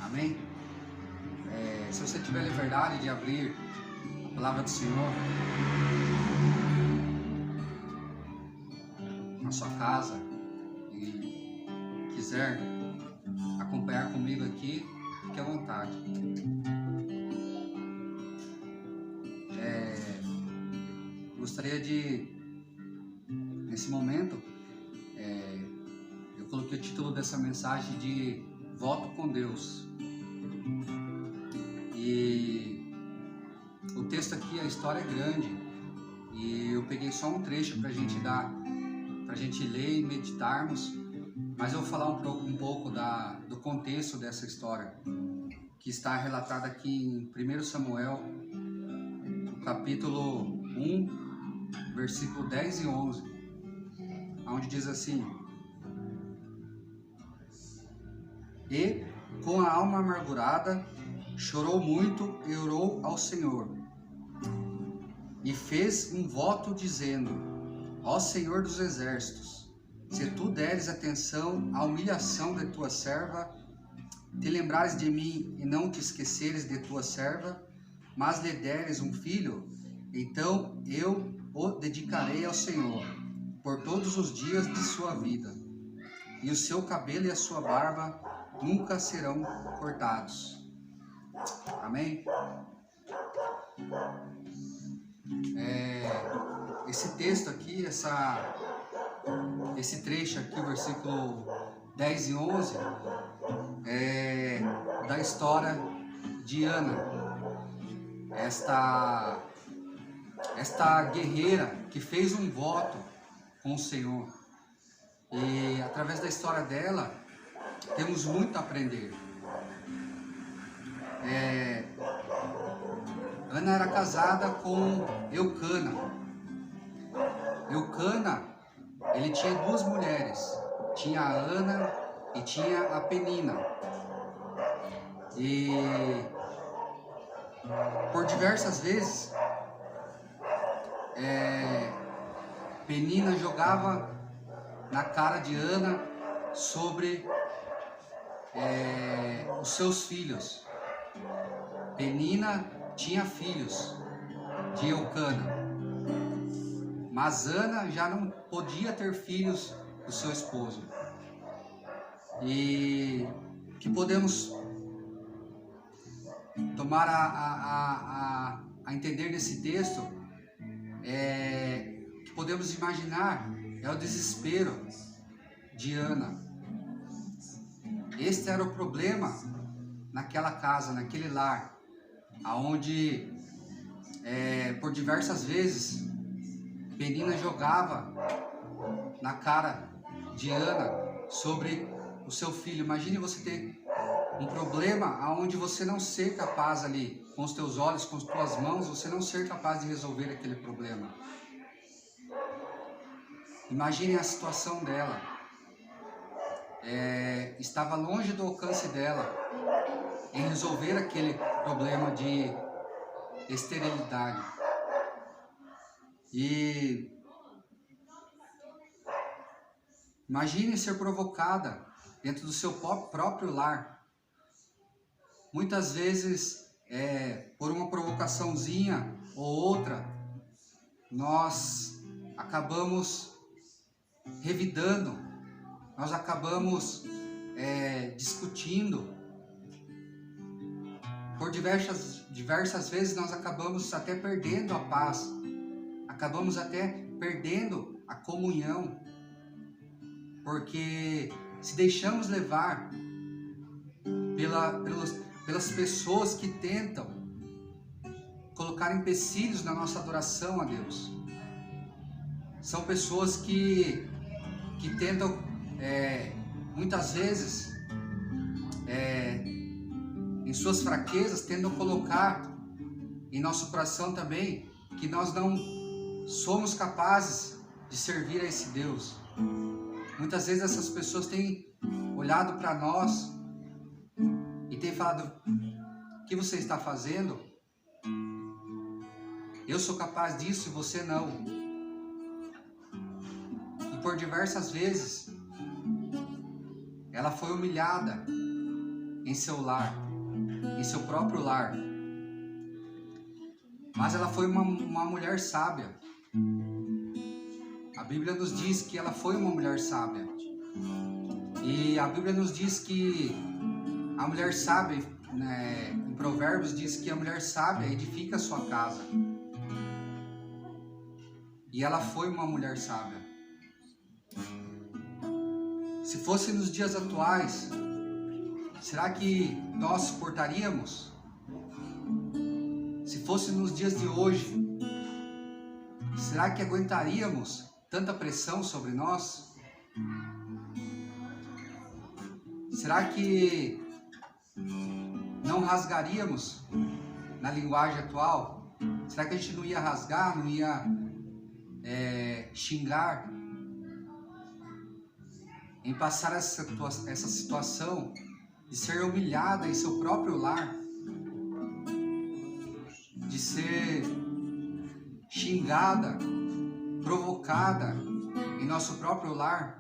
Amém? Se você tiver liberdade de abrir a palavra do Senhor na sua casa e quiser acompanhar comigo aqui, fique à vontade. Gostaria de, nesse momento, eu coloquei o título dessa mensagem de Voto com Deus. E o texto aqui, a história é grande, e eu peguei só um trecho para a gente ler e meditarmos, mas eu vou falar um pouco do contexto dessa história, que está relatada aqui em 1 Samuel, no capítulo 1, versículo 10 e 11, onde diz assim: E, com a alma amargurada, chorou muito e orou ao Senhor, e fez um voto dizendo: Ó Senhor dos exércitos, se tu deres atenção à humilhação de tua serva, te lembrares de mim e não te esqueceres de tua serva, mas lhe deres um filho, então eu o dedicarei ao Senhor por todos os dias de sua vida, e o seu cabelo e a sua barba nunca serão cortados. Amém? Esse texto aqui, esse trecho aqui, o versículo 10 e 11, é da história de Ana, esta guerreira que fez um voto com o Senhor. E através da história dela, temos muito a aprender. Ana era casada com Eucana. Eucana, ele tinha duas mulheres, tinha a Ana e tinha a Penina. E por diversas vezes, Penina jogava na cara de Ana sobre os seus filhos. Penina tinha filhos de Eucana, mas Ana já não podia ter filhos do seu esposo. E que podemos tomar a entender nesse texto, que podemos imaginar, é o desespero de Ana. Este era o problema naquela casa, naquele lar, aonde por diversas vezes Penina jogava na cara de Ana sobre o seu filho. Imagine você ter um problema aonde você não ser capaz ali, com os teus olhos, com as tuas mãos, você não ser capaz de resolver aquele problema. Imagine a situação dela. Estava longe do alcance dela em resolver aquele problema de esterilidade. E imagine ser provocada dentro do seu próprio lar. Muitas vezes, por uma provocaçãozinha ou outra, nós acabamos revidando, nós acabamos discutindo. Por diversas vezes nós acabamos até perdendo a paz, acabamos até perdendo a comunhão, porque se deixamos levar pelas pessoas que tentam colocar empecilhos na nossa adoração a Deus. São pessoas que tentam, muitas vezes, em suas fraquezas, tentam colocar em nosso coração também que nós não somos capazes de servir a esse Deus. Muitas vezes essas pessoas têm olhado para nós e têm falado: o que você está fazendo? Eu sou capaz disso e você não. E por diversas vezes ela foi humilhada em seu lar, em seu próprio lar. Mas ela foi uma mulher sábia. A Bíblia nos diz que ela foi uma mulher sábia. E a Bíblia nos diz que a mulher sábia, né, em Provérbios diz que a mulher sábia edifica a sua casa. E ela foi uma mulher sábia. Se fosse nos dias atuais, será que nós suportaríamos? Se fosse nos dias de hoje, será que aguentaríamos tanta pressão sobre nós? Será que não rasgaríamos na linguagem atual? Será que a gente não ia rasgar, não ia xingar em passar essa situação de ser humilhada em seu próprio lar, de ser xingada, provocada em nosso próprio lar?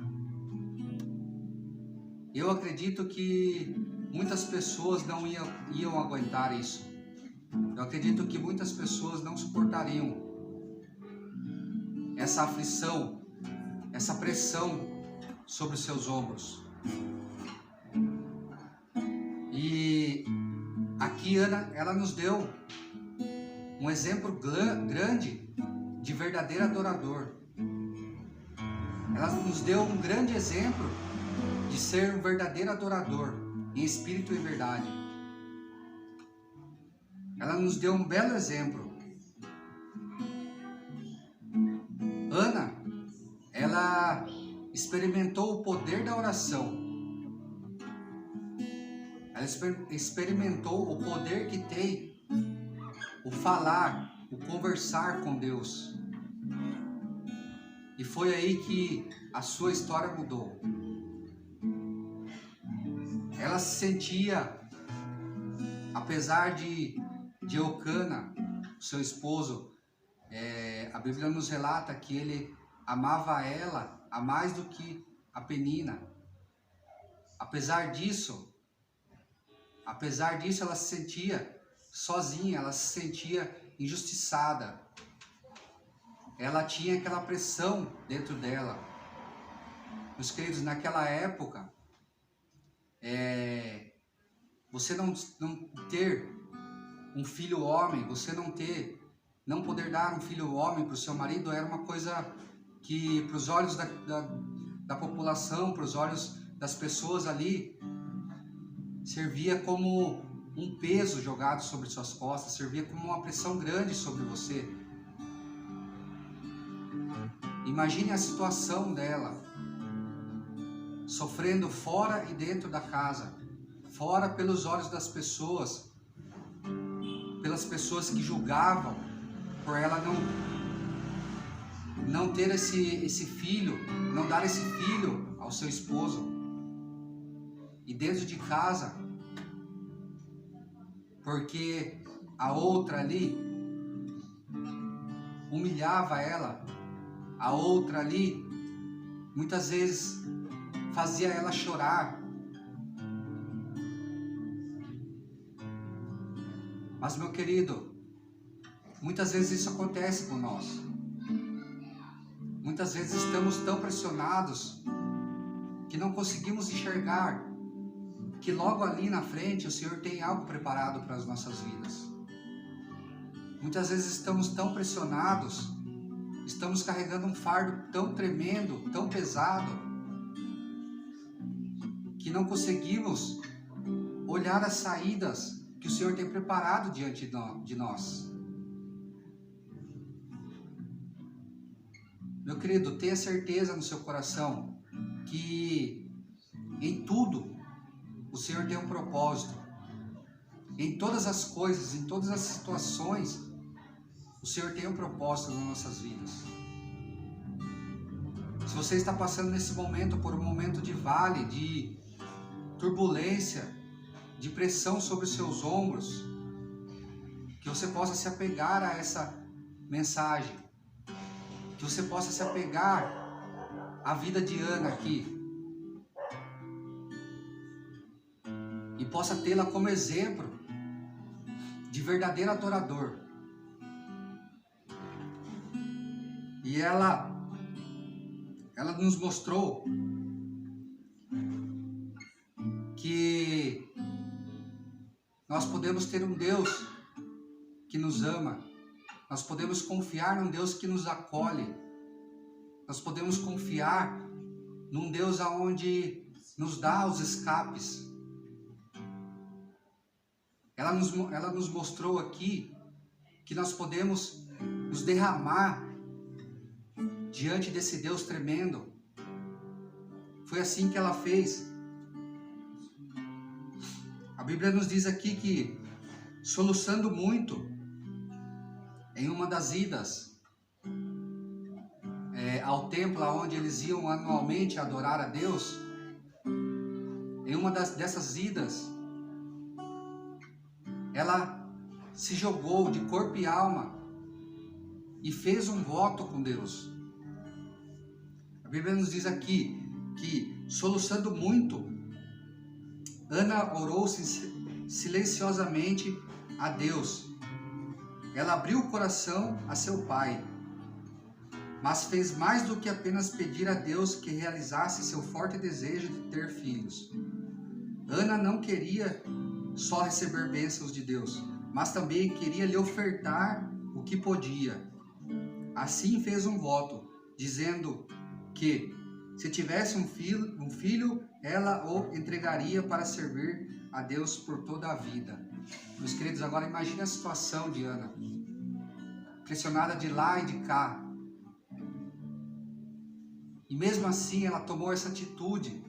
Eu acredito que muitas pessoas não iam aguentar isso. Eu acredito que muitas pessoas não suportariam essa aflição, essa pressão sobre os seus ombros. E aqui Ana, ela nos deu um exemplo grande de verdadeiro adorador. Ela nos deu um grande exemplo de ser um verdadeiro adorador, em espírito e verdade. Ela nos deu um belo exemplo. Ana, ela experimentou o poder da oração. Ela experimentou o poder que tem o falar, o conversar com Deus. E foi aí que a sua história mudou. Ela se sentia, apesar de Eucana, seu esposo, a Bíblia nos relata que ele amava ela a mais do que a Penina. Apesar disso, ela se sentia sozinha, ela se sentia injustiçada. Ela tinha aquela pressão dentro dela. Meus queridos, naquela época, você não ter um filho homem, você não poder dar um filho homem para o seu marido era uma coisa que para os olhos da população, para os olhos das pessoas ali, servia como um peso jogado sobre suas costas, servia como uma pressão grande sobre você. Imagine a situação dela, sofrendo fora e dentro da casa, fora pelos olhos das pessoas, pelas pessoas que julgavam, por ela não ter esse filho, não dar esse filho ao seu esposo. E dentro de casa, porque a outra ali humilhava ela, a outra ali muitas vezes fazia ela chorar. Mas, meu querido, muitas vezes isso acontece com nós. Muitas vezes estamos tão pressionados que não conseguimos enxergar que logo ali na frente o Senhor tem algo preparado para as nossas vidas. Muitas vezes estamos tão pressionados, estamos carregando um fardo tão tremendo, tão pesado, que não conseguimos olhar as saídas que o Senhor tem preparado diante de nós. Meu querido, tenha certeza no seu coração que em tudo o Senhor tem um propósito. Em todas as coisas, em todas as situações, o Senhor tem um propósito nas nossas vidas. Se você está passando nesse momento por um momento de vale, de turbulência, de pressão sobre os seus ombros, que você possa se apegar a essa mensagem, que você possa se apegar à vida de Ana aqui, e possa tê-la como exemplo de verdadeiro adorador. E ela nos mostrou que nós podemos ter um Deus que nos ama, nós podemos confiar num Deus que nos acolhe, nós podemos confiar num Deus aonde nos dá os escapes. Ela nos mostrou aqui que nós podemos nos derramar diante desse Deus tremendo. Foi assim que ela fez. A Bíblia nos diz aqui que, soluçando muito, em uma das idas ao templo onde eles iam anualmente adorar a Deus, em uma dessas idas, ela se jogou de corpo e alma e fez um voto com Deus. A Bíblia nos diz aqui que, soluçando muito, Ana orou silenciosamente a Deus. Ela abriu o coração a seu pai, mas fez mais do que apenas pedir a Deus que realizasse seu forte desejo de ter filhos. Ana não queria só receber bênçãos de Deus, mas também queria lhe ofertar o que podia. Assim fez um voto, dizendo que, se tivesse um filho, ela o entregaria para servir a Deus por toda a vida. Meus queridos, agora imagine a situação de Ana, pressionada de lá e de cá. E mesmo assim ela tomou essa atitude.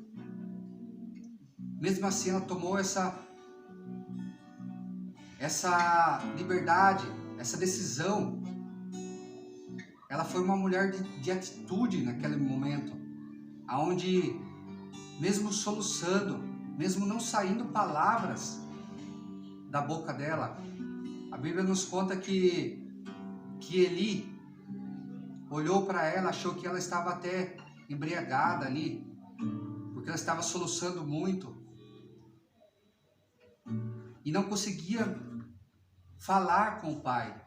Mesmo assim ela tomou essa liberdade, essa decisão. Ela foi uma mulher de atitude naquele momento, aonde, mesmo soluçando, mesmo não saindo palavras da boca dela, a Bíblia nos conta que Eli olhou para ela, achou que ela estava até embriagada ali, porque ela estava soluçando muito e não conseguia falar com o pai.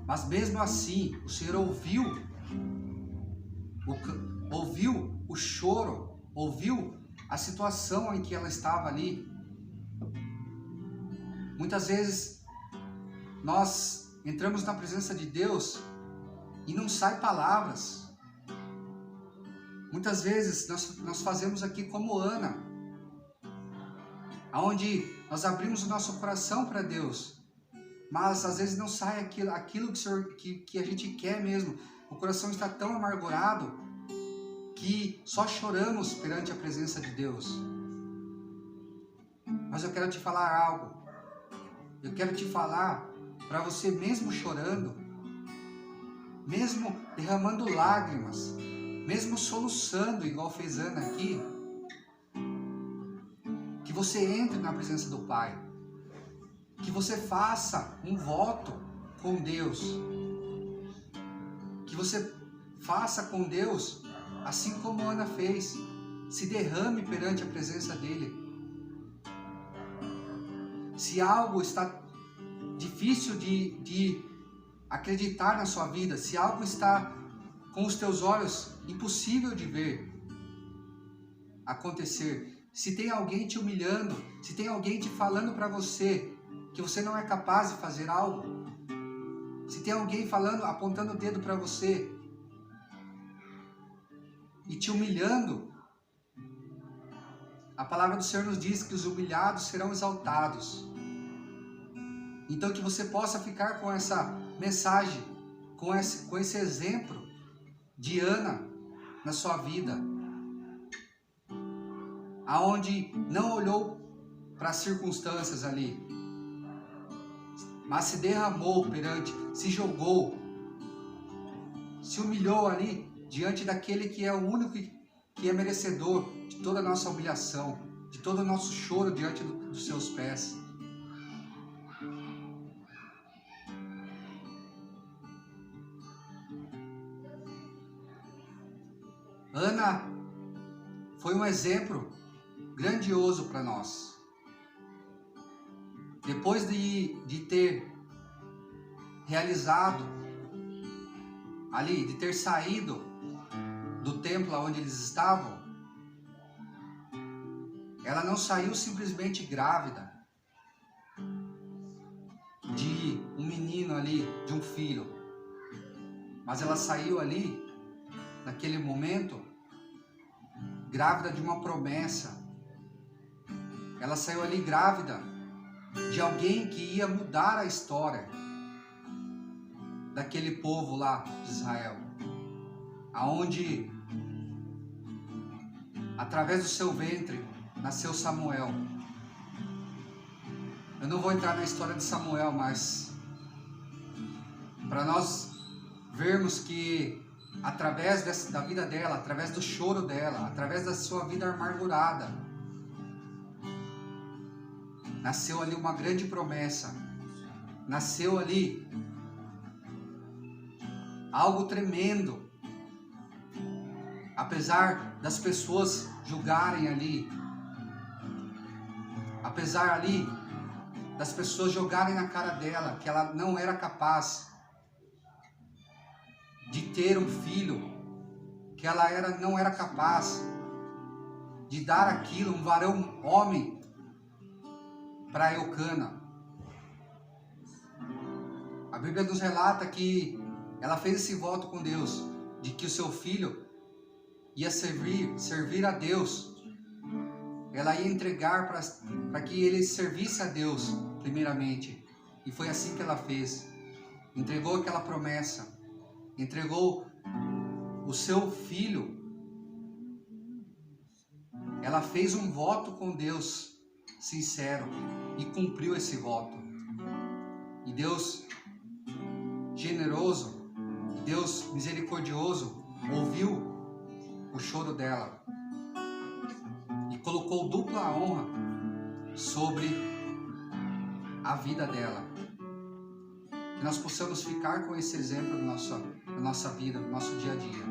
Mas mesmo assim, o Senhor ouviu o choro, ouviu a situação em que ela estava ali. Muitas vezes nós entramos na presença de Deus e não sai palavras. Muitas vezes nós fazemos aqui como Ana, onde nós abrimos o nosso coração para Deus, mas às vezes não sai aquilo que a gente quer mesmo. O coração está tão amargurado que só choramos perante a presença de Deus. Mas eu quero te falar algo. Eu quero te falar para você, mesmo chorando, mesmo derramando lágrimas, mesmo soluçando igual fez Ana aqui, que você entre na presença do Pai, que você faça um voto com Deus, que você faça com Deus assim como Ana fez, se derrame perante a presença dEle. Se algo está difícil de acreditar na sua vida, se algo está com os teus olhos impossível de ver acontecer, se tem alguém te humilhando, se tem alguém te falando para você que você não é capaz de fazer algo, se tem alguém falando, apontando o dedo para você e te humilhando, a palavra do Senhor nos diz que os humilhados serão exaltados. Então que você possa ficar com essa mensagem, com esse exemplo de Ana na sua vida, aonde não olhou para as circunstâncias ali, mas se derramou perante, se jogou, se humilhou ali diante daquele que é o único que é merecedor de toda a nossa humilhação, de todo o nosso choro diante dos seus pés. Ana foi um exemplo grandioso para nós. Depois de ter realizado ali, de ter saído do templo onde eles estavam, ela não saiu simplesmente grávida de um menino ali, de um filho, mas ela saiu ali, naquele momento, grávida de uma promessa. Ela saiu ali grávida de alguém que ia mudar a história daquele povo lá de Israel, aonde através do seu ventre nasceu Samuel. Eu não vou entrar na história de Samuel, mas para nós vermos que através da vida dela, através do choro dela, através da sua vida amargurada, nasceu ali uma grande promessa, nasceu ali algo tremendo. Apesar das pessoas julgarem ali, apesar ali das pessoas jogarem na cara dela que ela não era capaz de ter um filho, que ela não era capaz de dar aquilo, um varão homem, para Eucana. A Bíblia nos relata que ela fez esse voto com Deus, de que o seu filho ia servir a Deus. Ela ia entregar para que ele servisse a Deus primeiramente. E foi assim que ela fez. Entregou aquela promessa. Entregou o seu filho. Ela fez um voto com Deus sincero e cumpriu esse voto. E Deus generoso, Deus misericordioso, ouviu o choro dela e colocou dupla honra sobre a vida dela. Que nós possamos ficar com esse exemplo na nossa vida, no nosso dia a dia.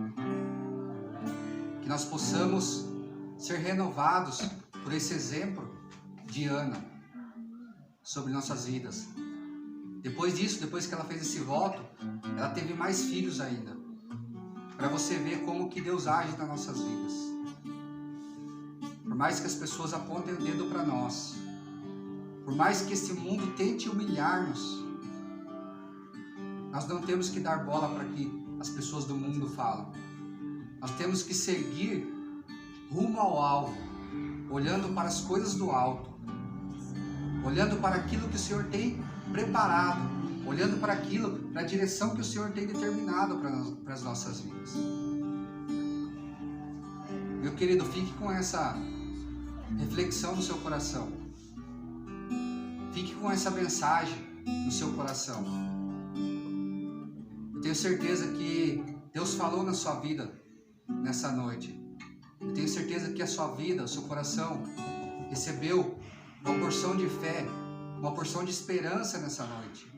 Que nós possamos ser renovados por esse exemplo de Ana sobre nossas vidas. Depois disso, depois que ela fez esse voto, ela teve mais filhos ainda. Para você ver como que Deus age nas nossas vidas. Por mais que as pessoas apontem o dedo para nós, por mais que esse mundo tente humilhar-nos, nós não temos que dar bola para que as pessoas do mundo falam. Nós temos que seguir rumo ao alvo, olhando para as coisas do alto, olhando para aquilo que o Senhor tem preparado, olhando para aquilo, para a direção que o Senhor tem determinado para as nossas vidas. Meu querido, fique com essa reflexão no seu coração. Fique com essa mensagem no seu coração. Eu tenho certeza que Deus falou na sua vida nessa noite. Eu tenho certeza que a sua vida, o seu coração recebeu uma porção de fé, uma porção de esperança nessa noite.